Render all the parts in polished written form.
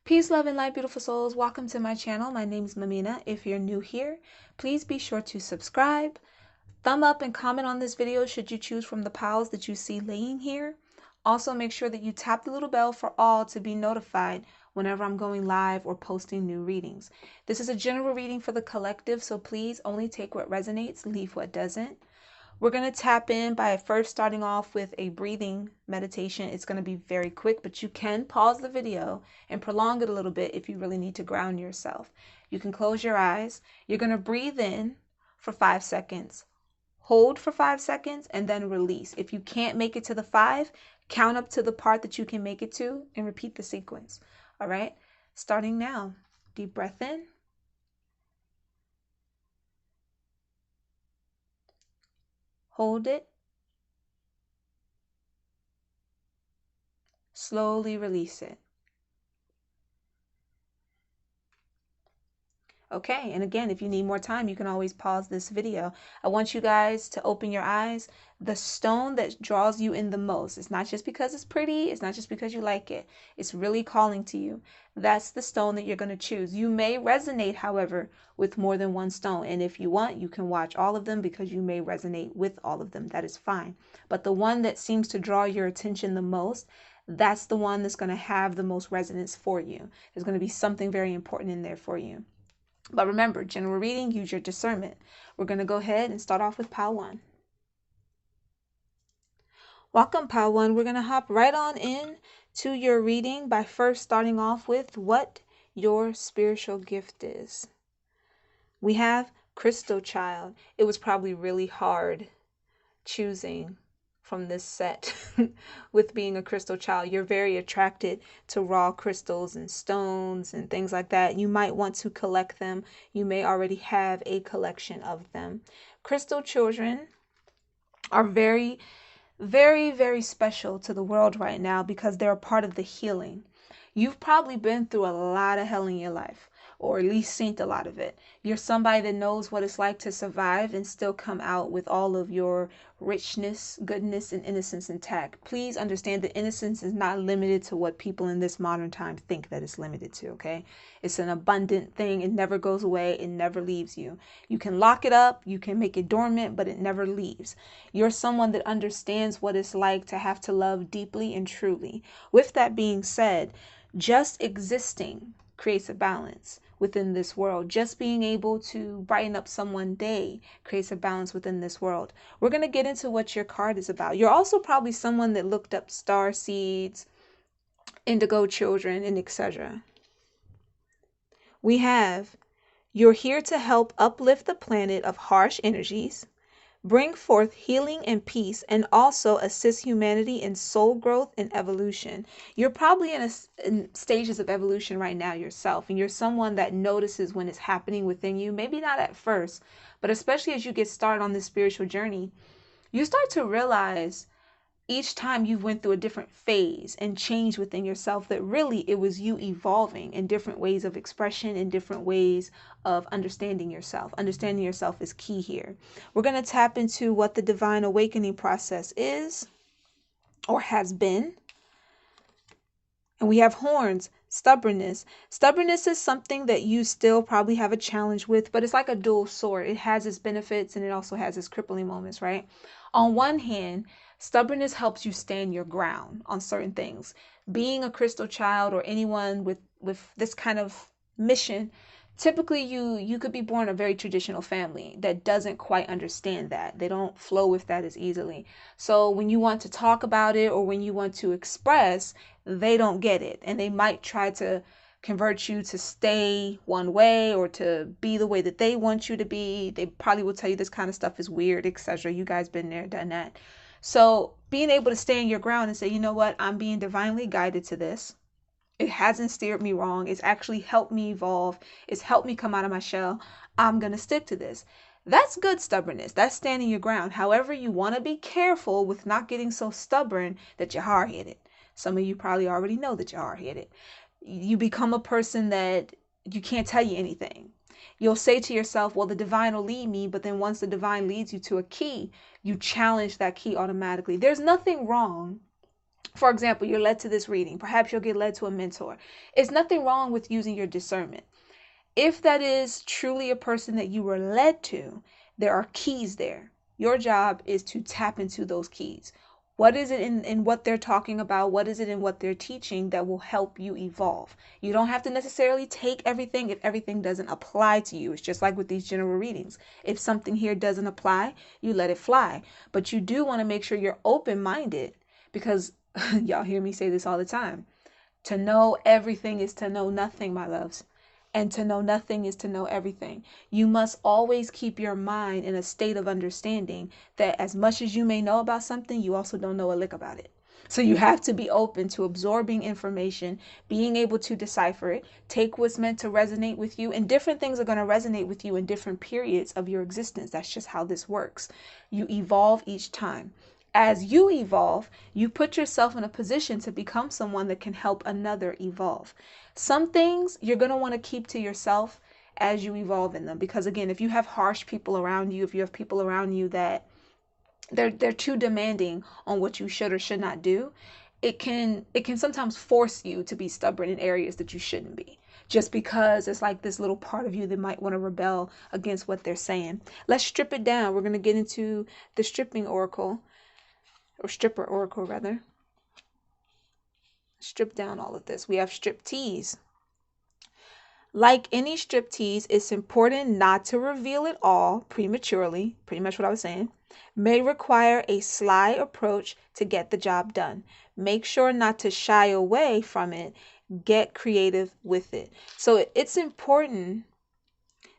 Peace, love, and light, beautiful souls. Welcome to my channel. My name is Mamina. If you're new here, please be sure to subscribe, thumb up, and comment on this video should you choose from the piles that you see laying here. Also, make sure that you tap the little bell for all to be notified whenever I'm going live or posting new readings. This is a general reading for the collective, so please only take what resonates, leave what doesn't. We're going to tap in by first starting off with a breathing meditation. It's going to be very quick, but you can pause the video and prolong it a little bit if you really need to ground yourself. You can close your eyes. You're going to breathe in for 5 seconds, hold for 5 seconds, and then release. If you can't make it to the 5, count up to the part that you can make it to and repeat the sequence. All right, starting now. Deep breath in. Hold it. Slowly release it. Okay, and again, if you need more time, you can always pause this video. I want you guys to open your eyes. The stone that draws you in the most, it's not just because it's pretty, it's not just because you like it. It's really calling to you. That's the stone that you're going to choose. You may resonate, however, with more than one stone. And if you want, you can watch all of them because you may resonate with all of them. That is fine. But the one that seems to draw your attention the most, that's the one that's going to have the most resonance for you. There's going to be something very important in there for you. But remember, general reading, use your discernment. We're going to go ahead and start off with pile 1. Welcome, pile 1. We're going to hop right on in to your reading by first starting off with what your spiritual gift is. We have Crystal Child. It was probably really hard choosing from this set with being a crystal child. You're very attracted to raw crystals and stones and things like that. You might want to collect them. You may already have a collection of them. Crystal children are very, very, very special to the world right now because they're a part of the healing. You've probably been through a lot of hell in your life, or at least seen a lot of it. You're somebody that knows what it's like to survive and still come out with all of your richness, goodness, and innocence intact. Please understand that innocence is not limited to what people in this modern time think that it's limited to, okay? It's an abundant thing. It never goes away. It never leaves you. You can lock it up. You can make it dormant, but it never leaves. You're someone that understands what it's like to have to love deeply and truly. With that being said, just existing creates a balance within this world. Just being able to brighten up someone's day creates a balance within this world. We're going to get into what your card is about. You're also probably someone that looked up star seeds, indigo children, and etc. We have, you're here to help uplift the planet of harsh energies, bring forth healing and peace, and also assist humanity in soul growth and evolution. You're probably in stages of evolution right now yourself, and you're someone that notices when it's happening within you. Maybe not at first, but especially as you get started on this spiritual journey, you start to realize each time you went through a different phase and change within yourself that really it was you evolving in different ways of expression, in different ways of understanding yourself. Understanding yourself is key here. We're going to tap into what the divine awakening process is or has been. And we have horns, stubbornness. Stubbornness is something that you still probably have a challenge with, but it's like a dual sword. It has its benefits and it also has its crippling moments, right? On one hand, stubbornness helps you stand your ground on certain things. Being a crystal child or anyone with this kind of mission, typically you could be born in a very traditional family that doesn't quite understand that. They don't flow with that as easily. So when you want to talk about it or when you want to express, they don't get it. And they might try to convert you to stay one way or to be the way that they want you to be. They probably will tell you this kind of stuff is weird, etc. You guys been there, done that. So being able to stand your ground and say, you know what, I'm being divinely guided to this. It hasn't steered me wrong. It's actually helped me evolve. It's helped me come out of my shell. I'm going to stick to this. That's good stubbornness. That's standing your ground. However, you want to be careful with not getting so stubborn that you're hard-headed. Some of you probably already know that you're hard-headed. You become a person that you can't tell you anything. You'll say to yourself, well, the divine will lead me. But then once the divine leads you to a key, you challenge that key automatically. There's nothing wrong For example, you're led to this reading. Perhaps you'll get led to a mentor. It's nothing wrong with using your discernment. If that is truly a person that you were led to, there are keys there. Your job is to tap into those keys. What is it in what they're talking about? What is it in what they're teaching that will help you evolve? You don't have to necessarily take everything if everything doesn't apply to you. It's just like with these general readings. If something here doesn't apply, you let it fly. But you do want to make sure you're open-minded, because y'all hear me say this all the time. To know everything is to know nothing, my loves. And to know nothing is to know everything. You must always keep your mind in a state of understanding that as much as you may know about something, you also don't know a lick about it. So you have to be open to absorbing information, being able to decipher it, take what's meant to resonate with you, and different things are going to resonate with you in different periods of your existence. That's just how this works. You evolve each time. As you evolve, you put yourself in a position to become someone that can help another evolve. Some things you're going to want to keep to yourself as you evolve in them. Because again, if you have harsh people around you, if you have people around you that they're too demanding on what you should or should not do, it can sometimes force you to be stubborn in areas that you shouldn't be. Just because it's like this little part of you that might want to rebel against what they're saying. Let's strip it down. We're going to get into the stripping oracle, or stripper oracle rather. Strip down all of this. We have strip tease. Like any strip tease, it's important not to reveal it all prematurely. Pretty much what I was saying. May require a sly approach to get the job done. Make sure not to shy away from it. Get creative with it. So it's important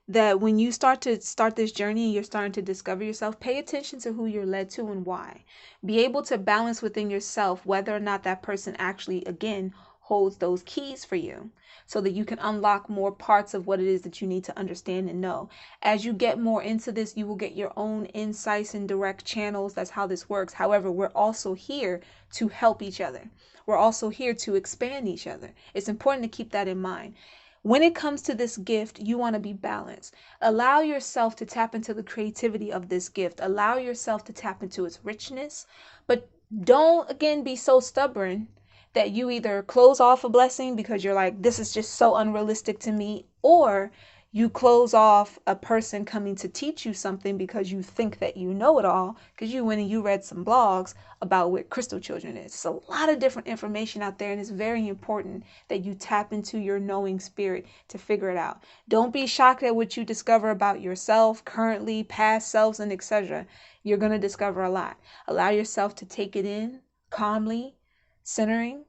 that when you start this journey and you're starting to discover yourself, pay attention to who you're led to and why. Be able to balance within yourself whether or not that person actually, again, holds those keys for you, so that you can unlock more parts of what it is that you need to understand and know. As you get more into this, you will get your own insights and direct channels. That's how this works. However, we're also here to help each other. We're also here to expand each other. It's important to keep that in mind. When it comes to this gift, you want to be balanced. Allow yourself to tap into the creativity of this gift. Allow yourself to tap into its richness. But don't, again, be so stubborn that you either close off a blessing because you're like, this is just so unrealistic to me, or you close off a person coming to teach you something because you think that you know it all, because you went and you read some blogs about what crystal children is. It's a lot of different information out there, and it's very important that you tap into your knowing spirit to figure it out. Don't be shocked at what you discover about yourself, currently, past selves, and etc. You're going to discover a lot. Allow yourself to take it in calmly, centering,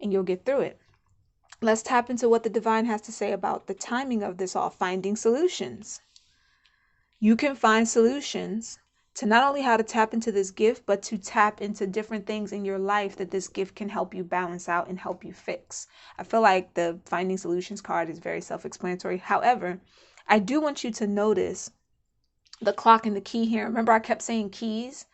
and you'll get through it. Let's tap into what the divine has to say about the timing of this all. Finding solutions. You can find solutions to not only how to tap into this gift, but to tap into different things in your life that this gift can help you balance out and help you fix. I feel like the finding solutions card is very self-explanatory. However, I do want you to notice the clock and the key here. Remember, I kept saying keys,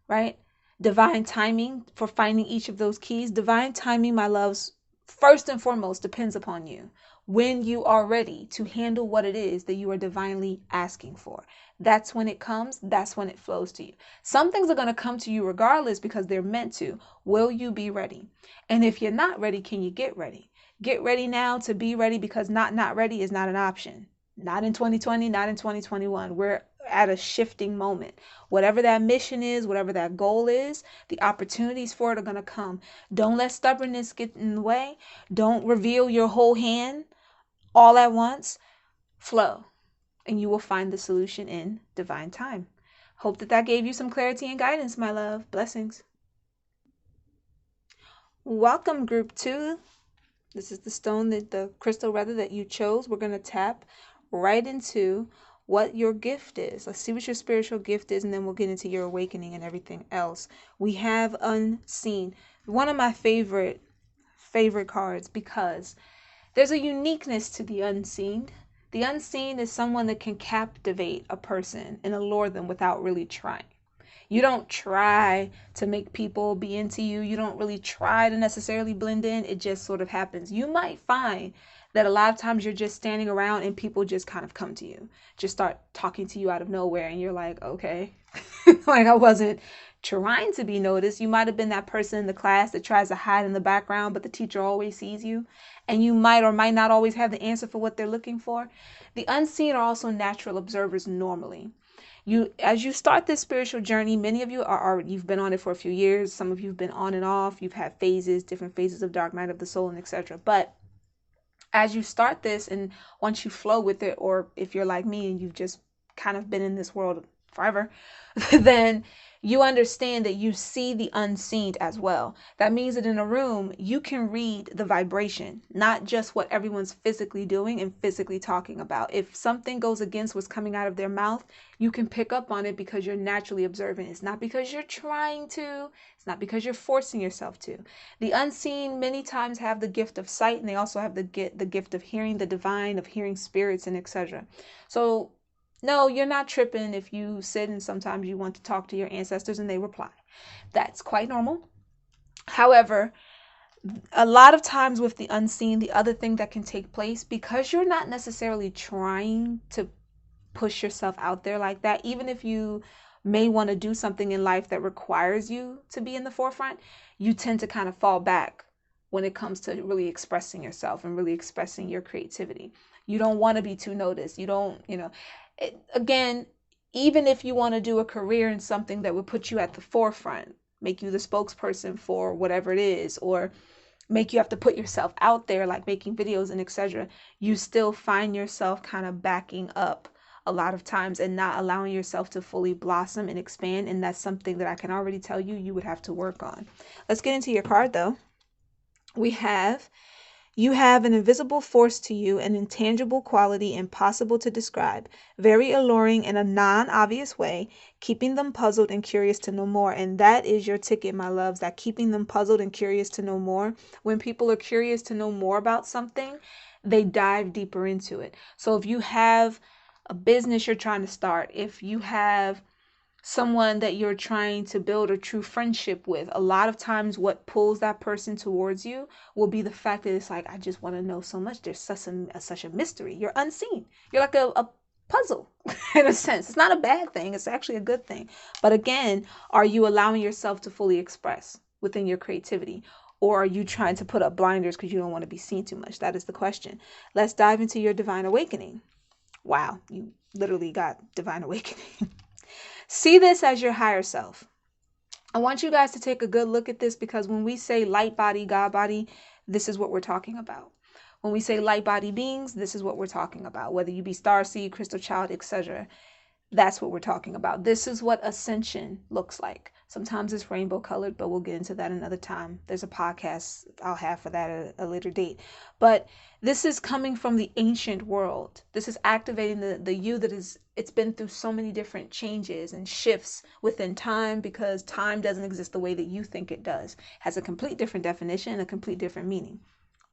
right? Divine timing for finding each of those keys. Divine timing, my loves, first and foremost, depends upon you. When you are ready to handle what it is that you are divinely asking for, that's when it comes. That's when it flows to you. Some things are going to come to you regardless because they're meant to. Will you be ready? And if you're not ready, can you get ready? Get ready now to be ready, because not ready is not an option. Not in 2020, not in 2021. We're at a shifting moment. Whatever that mission is, whatever that goal is, the opportunities for it are going to come. Don't let stubbornness get in the way. Don't reveal your whole hand all at once. Flow, and you will find the solution in divine time. Hope that gave you some clarity and guidance, my love. Blessings. Welcome, group 2. This is the stone, the crystal rather, that you chose. We're going to tap right into what your gift is. Let's see what your spiritual gift is, and then we'll get into your awakening and everything else. We have Unseen. One of my favorite cards, because there's a uniqueness to the unseen. The unseen is someone that can captivate a person and allure them without really trying. You don't try to make people be into you. You don't really try to necessarily blend in. It just sort of happens. You might find that a lot of times you're just standing around and people just kind of come to you, just start talking to you out of nowhere. And you're like, okay, like I wasn't trying to be noticed. You might have been that person in the class that tries to hide in the background, but the teacher always sees you. And you might or might not always have the answer for what they're looking for. The unseen are also natural observers normally. As you start this spiritual journey, many of you you've been on it for a few years. Some of you have been on and off. You've had phases, different phases of dark night of the soul, and etc. But as you start this, and once you flow with it, or if you're like me and you've just kind of been in this world forever, then you understand that you see the unseen as well. That means that in a room, you can read the vibration, not just what everyone's physically doing and physically talking about. If something goes against what's coming out of their mouth, you can pick up on it because you're naturally observant. It's not because you're trying to, it's not because you're forcing yourself to. The unseen many times have the gift of sight, and they also have the gift of hearing the divine, of hearing spirits, and etc. So no, you're not tripping if you sit and sometimes you want to talk to your ancestors and they reply. That's quite normal. However, a lot of times with the unseen, the other thing that can take place, because you're not necessarily trying to push yourself out there like that, even if you may want to do something in life that requires you to be in the forefront, you tend to kind of fall back when it comes to really expressing yourself and really expressing your creativity. You don't want to be too noticed. You don't, again, even if you want to do a career in something that would put you at the forefront, make you the spokesperson for whatever it is, or make you have to put yourself out there, like making videos and etc., you still find yourself kind of backing up a lot of times and not allowing yourself to fully blossom and expand. And that's something that I can already tell you would have to work on. Let's get into your card though. You have an invisible force to you, an intangible quality impossible to describe, very alluring in a non-obvious way, keeping them puzzled and curious to know more. And that is your ticket, my loves, that keeping them puzzled and curious to know more. When people are curious to know more about something, they dive deeper into it. So if you have a business you're trying to start, if you have someone that you're trying to build a true friendship with, a lot of times what pulls that person towards you will be the fact that it's like, I just want to know so much. There's such a mystery. You're unseen. You're like a puzzle in a sense. It's not a bad thing. It's actually a good thing. But again, are you allowing yourself to fully express within your creativity? Or are you trying to put up blinders because you don't want to be seen too much? That is the question. Let's dive into your divine awakening. Wow, you literally got divine awakening. See this as your higher self. I want you guys to take a good look at this, because when we say light body, God body, this is what we're talking about. When we say light body beings, this is what we're talking about. Whether you be starseed, crystal child, etc., that's what we're talking about. This is what ascension looks like. Sometimes it's rainbow colored, but we'll get into that another time. There's a podcast I'll have for that at a later date. But this is coming from the ancient world. This is activating the you that is, it's been through so many different changes and shifts within time, because time doesn't exist the way that you think it does. It has a complete different definition and a complete different meaning.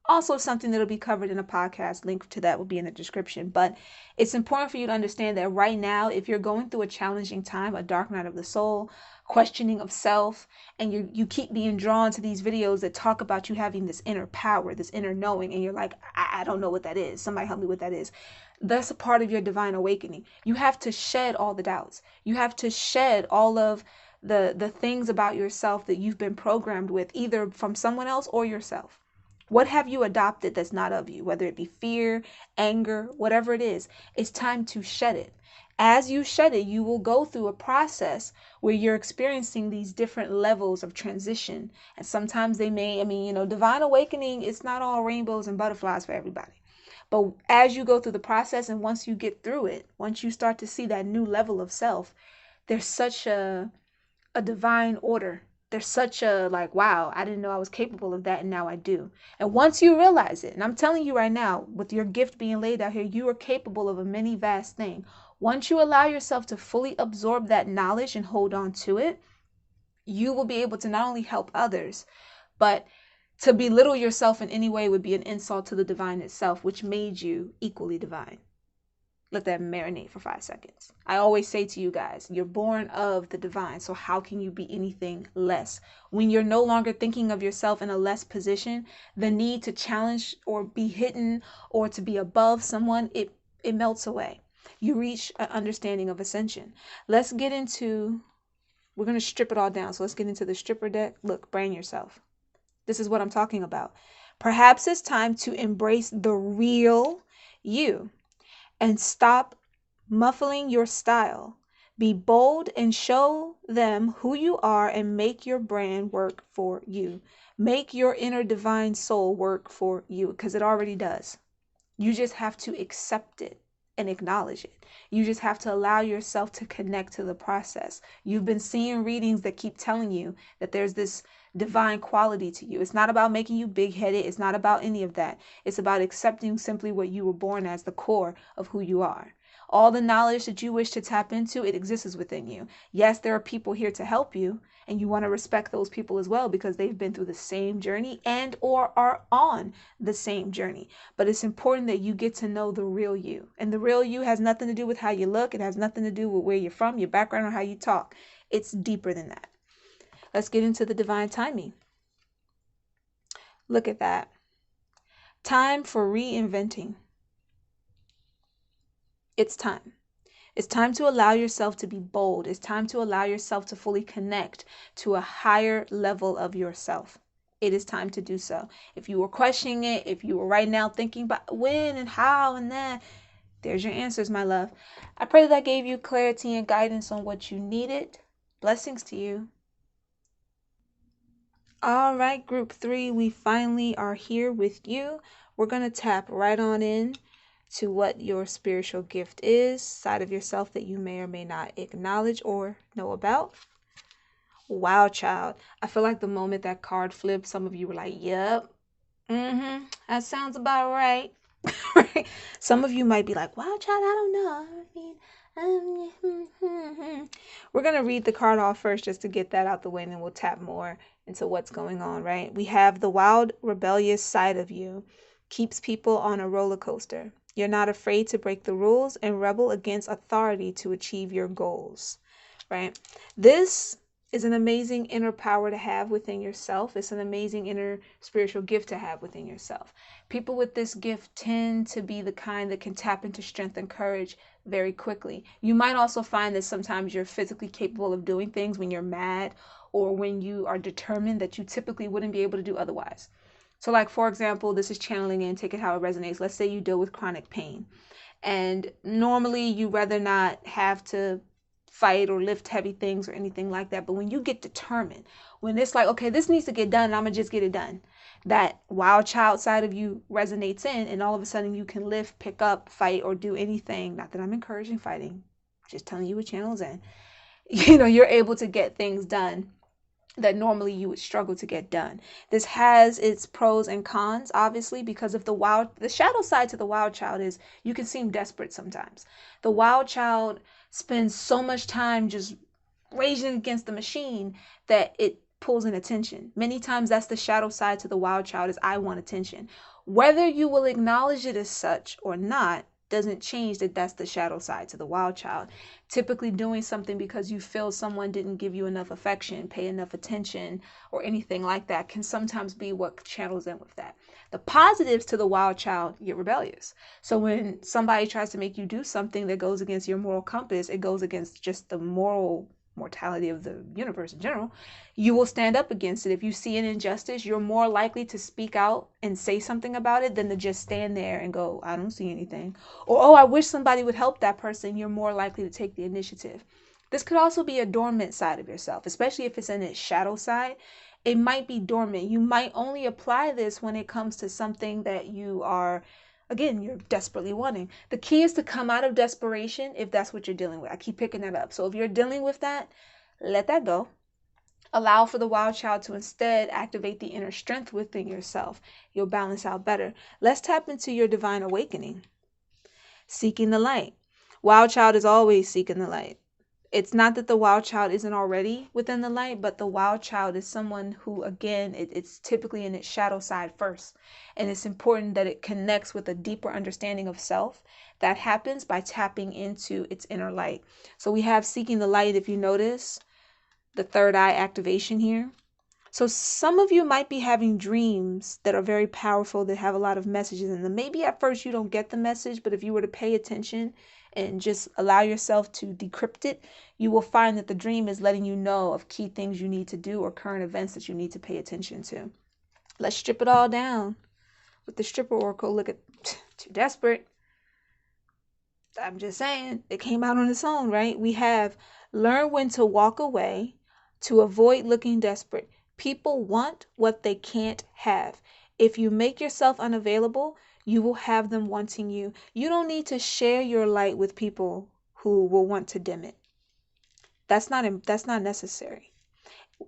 Also something that'll be covered in a podcast. Link to that will be in the description. But it's important for you to understand that right now, if you're going through a challenging time, a dark night of the soul, questioning of self, and you keep being drawn to these videos that talk about you having this inner power, this inner knowing, and you're like, I don't know what that is. Somebody help me what that is. That's a part of your divine awakening. You have to shed all the doubts. You have to shed all of the things about yourself that you've been programmed with, either from someone else or yourself. What have you adopted that's not of you? Whether it be fear, anger, whatever it is, it's time to shed it. As you shed it, you will go through a process where you're experiencing these different levels of transition. And sometimes they may, divine awakening, it's not all rainbows and butterflies for everybody. But as you go through the process, and once you get through it, once you start to see that new level of self, there's such a divine order. There's such a like, wow, I didn't know I was capable of that, and now I do. And once you realize it, and I'm telling you right now, with your gift being laid out here, you are capable of a many vast thing. Once you allow yourself to fully absorb that knowledge and hold on to it, you will be able to not only help others, but to belittle yourself in any way would be an insult to the divine itself, which made you equally divine. Let that marinate for 5 seconds. I always say to you guys, you're born of the divine. So how can you be anything less? When you're no longer thinking of yourself in a less position, the need to challenge or be hidden or to be above someone, it melts away. You reach an understanding of ascension. Let's get into We're going to strip it all down. So let's get into the stripper deck. Look, brand yourself. This is what I'm talking about. Perhaps it's time to embrace the real you and stop muffling your style. Be bold and show them who you are and make your brand work for you. Make your inner divine soul work for you, because it already does. You just have to accept it and acknowledge it. You just have to allow yourself to connect to the process. You've been seeing readings that keep telling you that there's this divine quality to you. It's not about making you big-headed. It's not about any of that. It's about accepting simply what you were born as, the core of who you are. All the knowledge that you wish to tap into, it exists within you. Yes, there are people here to help you, and you want to respect those people as well because they've been through the same journey and or are on the same journey. But it's important that you get to know the real you. And the real you has nothing to do with how you look. It has nothing to do with where you're from, your background, or how you talk. It's deeper than that. Let's get into the divine timing. Look at that. Time for reinventing. It's time. It's time to allow yourself to be bold. It's time to allow yourself to fully connect to a higher level of yourself. It is time to do so. If you were questioning it, if you were right now thinking about when and how and that, there's your answers, my love. I pray that gave you clarity and guidance on what you needed. Blessings to you. All right, group 3, we finally are here with you. We're going to tap right on in to what your spiritual gift is, side of yourself that you may or may not acknowledge or know about. Wow, child. I feel like the moment that card flipped, some of you were like, yep, that sounds about right. Some of you might be like, wow, child, I don't know. We're going to read the card off first just to get that out the way, and then we'll tap more into what's going on, right? We have the wild, rebellious side of you keeps people on a roller coaster. You're not afraid to break the rules and rebel against authority to achieve your goals, right? This is an amazing inner power to have within yourself. It's an amazing inner spiritual gift to have within yourself. People with this gift tend to be the kind that can tap into strength and courage very quickly. You might also find that sometimes you're physically capable of doing things when you're mad or when you are determined that you typically wouldn't be able to do otherwise. So like, for example, this is channeling in, take it how it resonates. Let's say you deal with chronic pain, and normally you rather not have to fight or lift heavy things or anything like that. But when you get determined, when it's like, okay, this needs to get done, I'm gonna just get it done, that wild child side of you resonates in, and all of a sudden you can lift, pick up, fight, or do anything. Not that I'm encouraging fighting, just telling you what channel's in. You're able to get things done that normally you would struggle to get done. This has its pros and cons, obviously, because of the shadow side to the wild child is you can seem desperate sometimes. The wild child spends so much time just raging against the machine that it pulls in attention. Many times that's the shadow side to the wild child, is I want attention. Whether you will acknowledge it as such or not doesn't change that that's the shadow side to the wild child. Typically doing something because you feel someone didn't give you enough affection, pay enough attention, or anything like that can sometimes be what channels in with that. The positives to the wild child, you're rebellious. So when somebody tries to make you do something that goes against your moral compass, it goes against just the mortality of the universe in general, you will stand up against it. If you see an injustice, you're more likely to speak out and say something about it than to just stand there and go, I don't see anything. Or, oh, I wish somebody would help that person. You're more likely to take the initiative. This could also be a dormant side of yourself, especially if it's in its shadow side. It might be dormant. You might only apply this when it comes to something that you are, again, you're desperately wanting. The key is to come out of desperation if that's what you're dealing with. I keep picking that up. So if you're dealing with that, let that go. Allow for the wild child to instead activate the inner strength within yourself. You'll balance out better. Let's tap into your divine awakening. Seeking the light. Wild child is always seeking the light. It's not that the wild child isn't already within the light, but the wild child is someone who, again, it's typically in its shadow side first. And it's important that it connects with a deeper understanding of self. That happens by tapping into its inner light. So we have seeking the light, if you notice, the third eye activation here. So some of you might be having dreams that are very powerful, that have a lot of messages in them. Maybe at first you don't get the message, but if you were to pay attention and just allow yourself to decrypt it, you will find that the dream is letting you know of key things you need to do or current events that you need to pay attention to. Let's strip it all down with the stripper oracle. Look at too desperate. I'm just saying, it came out on its own, right? We have learn when to walk away to avoid looking desperate. People want what they can't have. If you make yourself unavailable, you will have them wanting you. You don't need to share your light with people who will want to dim it. That's not necessary.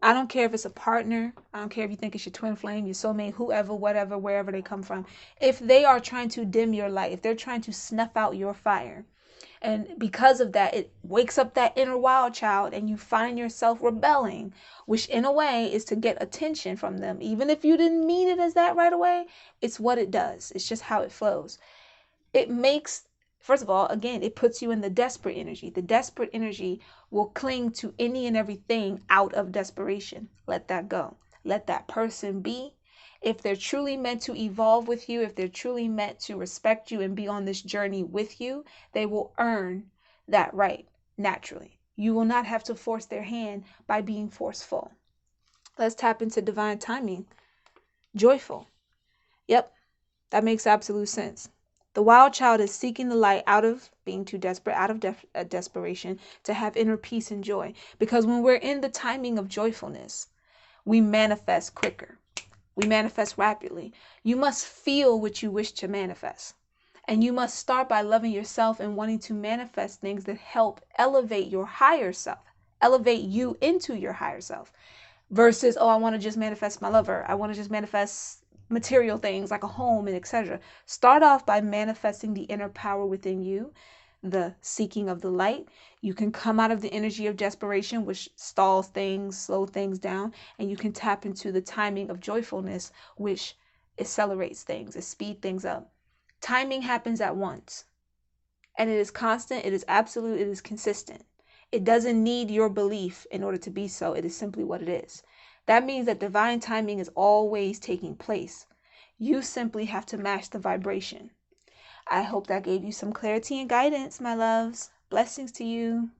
I don't care if it's a partner. I don't care if you think it's your twin flame, your soulmate, whoever, whatever, wherever they come from. If they are trying to dim your light, if they're trying to snuff out your fire, and because of that, it wakes up that inner wild child and you find yourself rebelling, which in a way is to get attention from them. Even if you didn't mean it as that right away, it's what it does. It's just how it flows. It makes, first of all, again, it puts you in the desperate energy. The desperate energy will cling to any and everything out of desperation. Let that go. Let that person be. If they're truly meant to evolve with you, if they're truly meant to respect you and be on this journey with you, they will earn that right naturally. You will not have to force their hand by being forceful. Let's tap into divine timing. Joyful. Yep, that makes absolute sense. The wild child is seeking the light out of being too desperate, out of desperation, to have inner peace and joy. Because when we're in the timing of joyfulness, we manifest quicker. We manifest rapidly. You must feel what you wish to manifest. And you must start by loving yourself and wanting to manifest things that help elevate your higher self, elevate you into your higher self. Versus, oh, I want to just manifest my lover. I want to just manifest material things like a home and etc. Start off by manifesting the inner power within you, the seeking of the light. You can come out of the energy of desperation, which stalls things, slow things down, and you can tap into the timing of joyfulness, which accelerates things, it speeds things up. Timing happens at once, and it is constant, it is absolute, it is consistent. It doesn't need your belief in order to be so. It is simply what it is. That means that divine timing is always taking place. You simply have to match the vibration. I hope that gave you some clarity and guidance, my loves. Blessings to you.